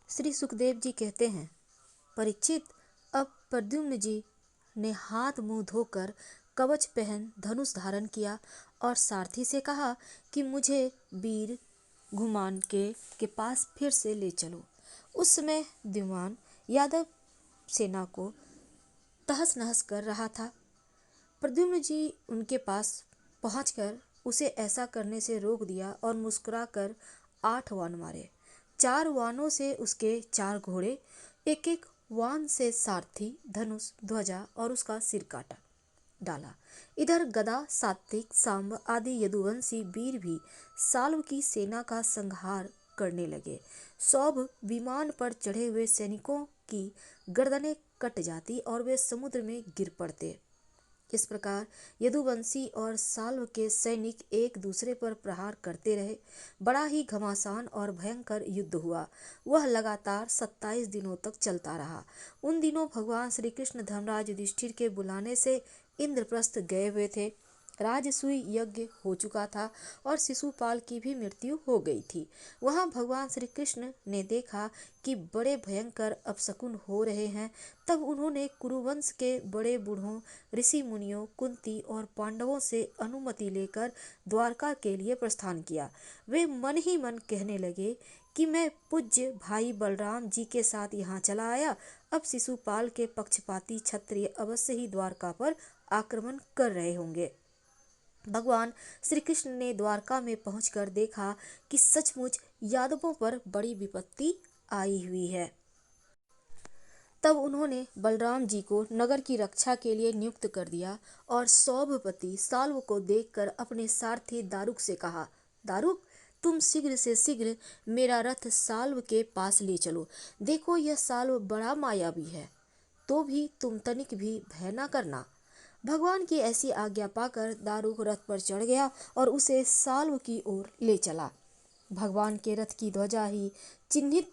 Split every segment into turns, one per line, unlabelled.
श्री सुखदेव जी कहते हैं, परीक्षित, अब प्रद्युम्न जी ने हाथ मुंह धोकर कवच पहन धनुष धारण किया और सारथी से कहा कि मुझे वीर घुमान के पास फिर से ले चलो। उस समय द्युमान यादव सेना को तहस नहस कर रहा था। प्रद्युम्न जी उनके पास पहुंचकर उसे ऐसा करने से रोक दिया और मुस्कुराकर 8 वाण मारे। 4 वाणों से उसके 4 घोड़े, एक एक वाण से सारथी, धनुष, ध्वजा और उसका सिर काटा डाला। इधर गदा, सात्विक, सांब आदि यदुवंशी वीर भी साल्व की सेना का संहार करने लगे। सौभ विमान पर चढ़े हुए सैनिकों की गर्दनें कट जाती और वे समुद्र में गिर पड़ते। इस प्रकार यदुवंशी और साल्व के सैनिक एक दूसरे पर प्रहार करते रहे। बड़ा ही घमासान और भयंकर युद्ध हुआ। वह लगातार 27 दिनों तक चलता रहा। उन दिनों भगवान श्री कृष्ण धर्मराज युधिष्ठिर के बुलाने से इंद्रप्रस्थ गए हुए थे। राजसूय यज्ञ हो चुका था और शिशुपाल की भी मृत्यु हो गई थी। वहां भगवान श्री कृष्ण ने देखा कि बड़े भयंकर अपशकुन हो रहे हैं। तब उन्होंने कुरुवंश के बड़े बूढ़ों, ऋषि मुनियों, कुंती और पांडवों से अनुमति लेकर द्वारका के लिए प्रस्थान किया। वे मन ही मन कहने लगे कि मैं पूज्य भाई बलराम जी के साथ यहाँ चला आया। अब शिशुपाल के पक्षपाती क्षत्रिय अवश्य ही द्वारका पर आक्रमण कर रहे होंगे। भगवान श्री कृष्ण ने द्वारका में पहुंचकर देखा कि सचमुच यादवों पर बड़ी विपत्ति आई हुई है। तब उन्होंने बलराम जी को नगर की रक्षा के लिए नियुक्त कर दिया और सौभपति साल्व को देखकर अपने सारथी दारुक से कहा, दारुक, तुम शीघ्र से शीघ्र मेरा रथ साल्व के पास ले चलो। देखो, यह साल्व बड़ा मायावी है, तो भी तुम तनिक भी भय न करना। भगवान की ऐसी आज्ञा पाकर दारुक रथ पर चढ़ गया और उसे साल्व की ओर ले चला। भगवान के रथ की ध्वजा ही चिन्हित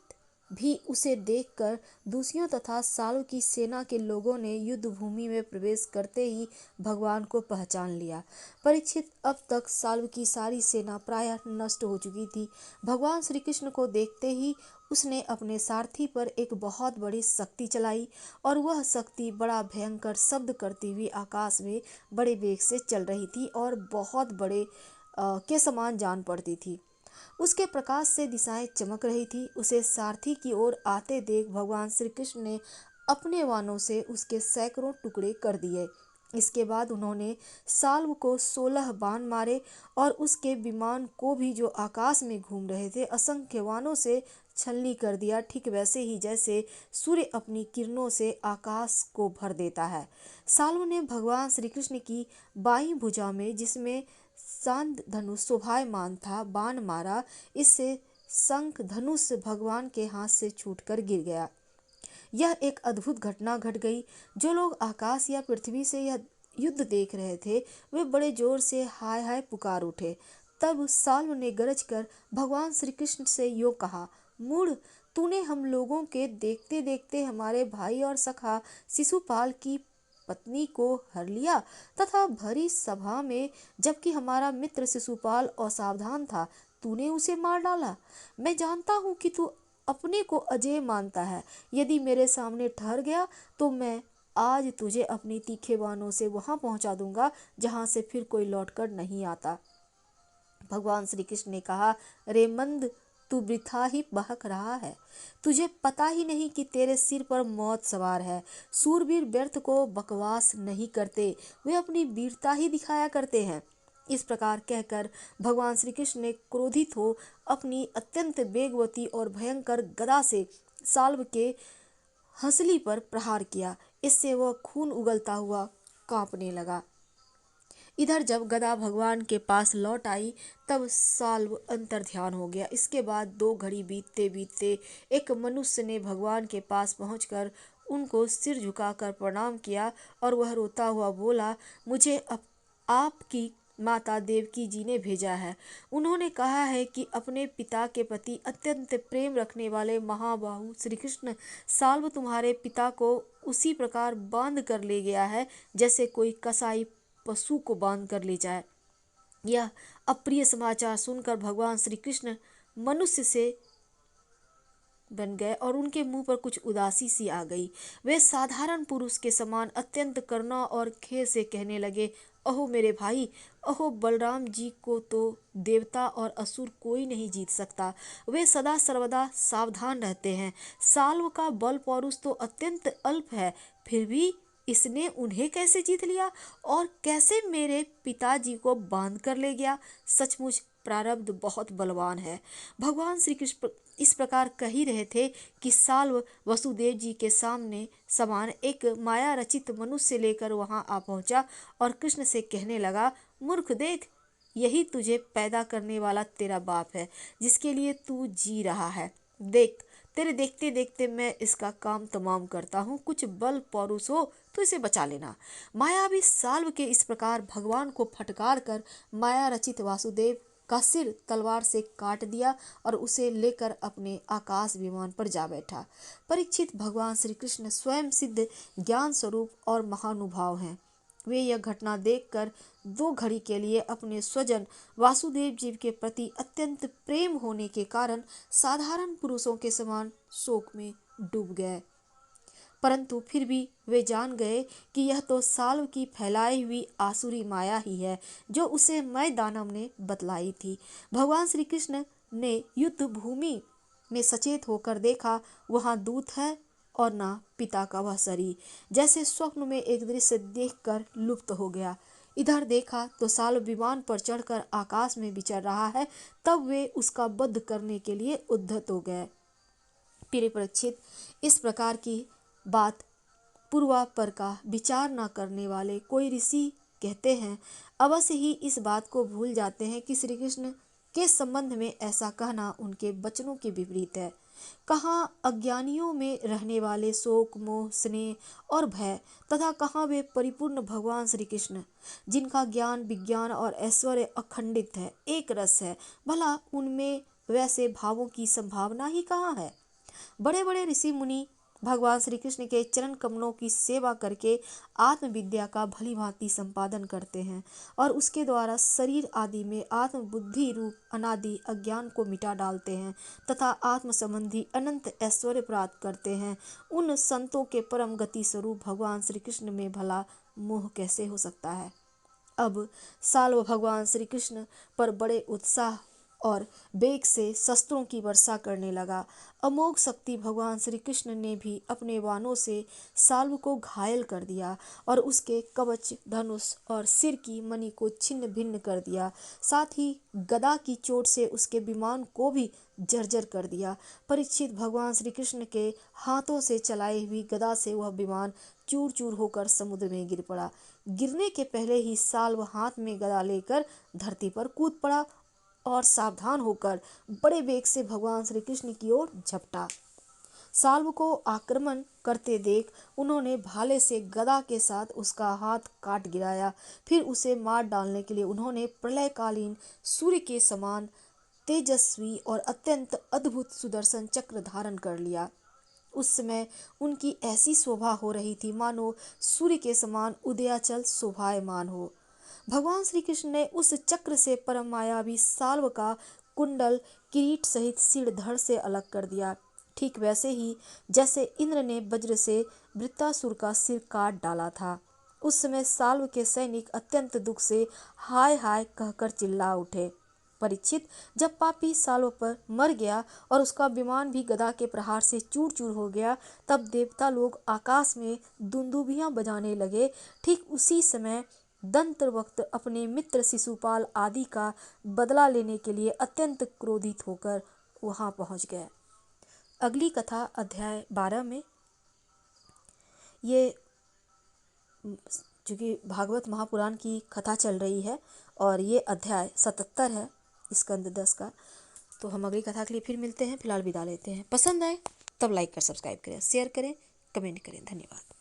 भी उसे देखकर दूसियों तथा साल्व की सेना के लोगों ने युद्ध भूमि में प्रवेश करते ही भगवान को पहचान लिया। परीक्षित, अब तक साल्व की सारी सेना प्रायः नष्ट हो चुकी थी। भगवान श्री कृष्ण को देखते ही उसने अपने सारथी पर एक बहुत बड़ी शक्ति चलाई और वह शक्ति बड़ा भयंकर शब्द करती हुई आकाश में बड़े वेग से चल रही थी और बहुत बड़े के समान जान पड़ती थी। उसके प्रकाश से दिशाएं चमक रही थी। उसे सारथी की ओर आते देख भगवान श्री कृष्ण ने अपने वाणों से उसके सैकड़ों टुकड़े कर दिए। इसके बाद उन्होंने साल्व को 16 बाण मारे और उसके विमान को भी, जो आकाश में घूम रहे थे, असंख्य बाणों से छलनी कर दिया, ठीक वैसे ही जैसे सूर्य अपनी किरणों से आकाश को भर देता है। साल्व ने भगवान श्री कृष्ण की बाईं भुजा में, जिसमें शांत धनुष शोभायमान था, बाण मारा। इससे शंख धनुष भगवान के हाथ से छूटकर गिर गया। यह एक अद्भुत घटना घट गई। जो लोग आकाश या पृथ्वी से यह युद्ध देख रहे थे, वे बड़े जोर से हाय हाय पुकार उठे। तब साल्व ने गरज कर भगवान श्री कृष्ण से यो कहा, मूढ़, तूने हम लोगों के देखते देखते हमारे भाई और सखा शिशुपाल की पत्नी को हर लिया तथा भरी सभा में, जबकि हमारा मित्र शिशुपाल असावधान था, तूने उसे मार डाला। मैं जानता हूँ कि तू अपने को अजेय मानता है। यदि मेरे सामने ठहर गया तो मैं आज तुझे अपनी तीखे बाणों से वहां पहुंचा दूंगा जहां से फिर कोई लौटकर नहीं आता। भगवान श्री कृष्ण ने कहा, रे मंद, तू वृथा ही बहक रहा है। तुझे पता ही नहीं कि तेरे सिर पर मौत सवार है। सूरवीर व्यर्थ को बकवास नहीं करते, वे अपनी वीरता ही दिखाया करते हैं। इस प्रकार कहकर भगवान श्री कृष्ण ने क्रोधित हो अपनी अत्यंत वेगवती और भयंकर गदा से साल्व के हंसली पर प्रहार किया। इससे वह खून उगलता हुआ कांपने लगा। इधर जब गदा भगवान के पास लौट आई तब साल्व अंतर्ध्यान हो गया। इसके बाद 2 घड़ी बीतते बीतते एक मनुष्य ने भगवान के पहुंच पहुंचकर उनको सिर झुकाकर प्रणाम किया और वह रोता हुआ बोला, मुझे आपकी माता देवकी जी ने भेजा है। उन्होंने कहा है कि अपने पिता के प्रति अत्यंत प्रेम रखने वाले महाबाहु श्री कृष्ण साल्व तुम्हारे पिता को उसी प्रकार बांध कर ले गया है जैसे कोई कसाई पशु को बांध कर ले जाए। यह अप्रिय समाचार सुनकर भगवान श्री कृष्ण मनुष्य से बन गए और उनके मुंह पर कुछ उदासी सी आ गई। वे साधारण पुरुष के समान अत्यंत करुणा और खेद से कहने लगे, अहो मेरे भाई, अहो बलराम जी को तो देवता और असुर कोई नहीं जीत सकता। वे सदा सर्वदा सावधान रहते हैं। साल्व का बल पौरुष तो अत्यंत अल्प है, फिर भी इसने उन्हें कैसे जीत लिया और कैसे मेरे पिताजी को बांध कर ले गया। सचमुच प्रारब्ध बहुत बलवान है। भगवान श्री कृष्ण इस प्रकार कह ही रहे थे कि साल्व वसुदेव जी के सामने समान एक माया रचित मनुष्य लेकर वहां आ पहुंचा और कृष्ण से कहने लगा, मूर्ख देख, यही तुझे पैदा करने वाला तेरा बाप है, जिसके लिए तू जी रहा है। देख, तेरे देखते देखते मैं इसका काम तमाम करता हूँ। कुछ बल पौरुष हो तो इसे बचा लेना। मायावी साल्व के इस प्रकार भगवान को फटकार कर माया रचित वासुदेव का सिर तलवार से काट दिया और उसे लेकर अपने आकाश विमान पर जा बैठा। परीक्षित, भगवान श्री कृष्ण स्वयं सिद्ध ज्ञान स्वरूप और महानुभाव हैं। वे यह घटना देखकर दो घड़ी के लिए अपने स्वजन वासुदेव जी के प्रति अत्यंत प्रेम होने के कारण साधारण पुरुषों के समान शोक में डूब गए। परंतु फिर भी वे जान गए कि यह तो साल्व की फैलाई हुई आसुरी माया ही है, जो उसे मय दानव ने बतलाई थी। भगवान श्री कृष्ण ने युद्ध भूमि में सचेत होकर देखा, वहां दूत है और ना पिता का वह शरीर। जैसे स्वप्न में एक दृश्य देखकर लुप्त हो गया। इधर देखा तो साल्व विमान पर चढ़कर आकाश में विचर रहा है। तब वे उसका वध करने के लिए उद्धत हो गए। प्रिय परीक्षित, इस प्रकार की बात पूर्वापर का विचार न करने वाले कोई ऋषि कहते हैं, अवश्य ही इस बात को भूल जाते हैं कि श्री कृष्ण के संबंध में ऐसा कहना उनके वचनों के विपरीत है। कहाँ अज्ञानियों में रहने वाले शोक, मोह, स्नेह और भय, तथा कहाँ वे परिपूर्ण भगवान श्री कृष्ण, जिनका ज्ञान, विज्ञान और ऐश्वर्य अखंडित है, एक रस है। भला उनमें वैसे भावों की संभावना ही कहाँ है। बड़े बड़े ऋषि मुनि भगवान श्री कृष्ण के चरण कमलों की सेवा करके आत्मविद्या का भली भांति संपादन करते हैं और उसके द्वारा शरीर आदि में आत्म बुद्धि रूप अनादि अज्ञान को मिटा डालते हैं तथा आत्म संबंधी अनंत ऐश्वर्य प्राप्त करते हैं। उन संतों के परम गति स्वरूप भगवान श्री कृष्ण में भला मोह कैसे हो सकता है। अब साल्व भगवान श्री कृष्ण पर बड़े उत्साह और वेग से शस्त्रों की वर्षा करने लगा। अमोघ शक्ति भगवान श्री कृष्ण ने भी अपने बाणों से साल्व को घायल कर दिया और उसके कवच, धनुष और सिर की मणि को छिन्न भिन्न कर दिया। साथ ही गदा की चोट से उसके विमान को भी जर्जर कर दिया। परीक्षित, भगवान श्री कृष्ण के हाथों से चलाई हुई गदा से वह विमान चूर चूर होकर समुद्र में गिर पड़ा। गिरने के पहले ही साल्व हाथ में गदा लेकर धरती पर कूद पड़ा और सावधान होकर बड़े वेग से भगवान श्री कृष्ण की ओर झपटा। साल्व को आक्रमण करते देख उन्होंने भाले से गदा के साथ उसका हाथ काट गिराया। फिर उसे मार डालने के लिए उन्होंने प्रलयकालीन सूर्य के समान तेजस्वी और अत्यंत अद्भुत सुदर्शन चक्र धारण कर लिया। उस समय उनकी ऐसी शोभा हो रही थी मानो सूर्य के समान उदयाचल शोभायमान हो। भगवान श्री कृष्ण ने उस चक्र से परम मायावी साल्व का कुंडल, किरीट सहित सिर धड़ से अलग कर दिया। ठीक वैसे ही जैसे इंद्र ने वज्र से वृत्तासुर का सिर काट डाला था। उस समय साल्व के सैनिक अत्यंत दुख से हाय हाय कहकर चिल्ला उठे। परीक्षित, जब पापी साल्व पर मर गया और उसका विमान भी गदा के प्रहार से चूर चूर हो गया, तब देवता लोग आकाश में दुंदुभियां बजाने लगे। ठीक उसी समय दंत्र वक्त अपने मित्र शिशुपाल आदि का बदला लेने के लिए अत्यंत क्रोधित होकर वहां पहुंच गए। अगली कथा अध्याय 12 में, ये चूँकि भागवत महापुराण की कथा चल रही है और ये अध्याय 77 है स्कंद 10 का। तो हम अगली कथा के लिए फिर मिलते हैं। फिलहाल विदा लेते हैं। पसंद आए तब लाइक कर सब्सक्राइब करें, शेयर करें, कमेंट करें। धन्यवाद।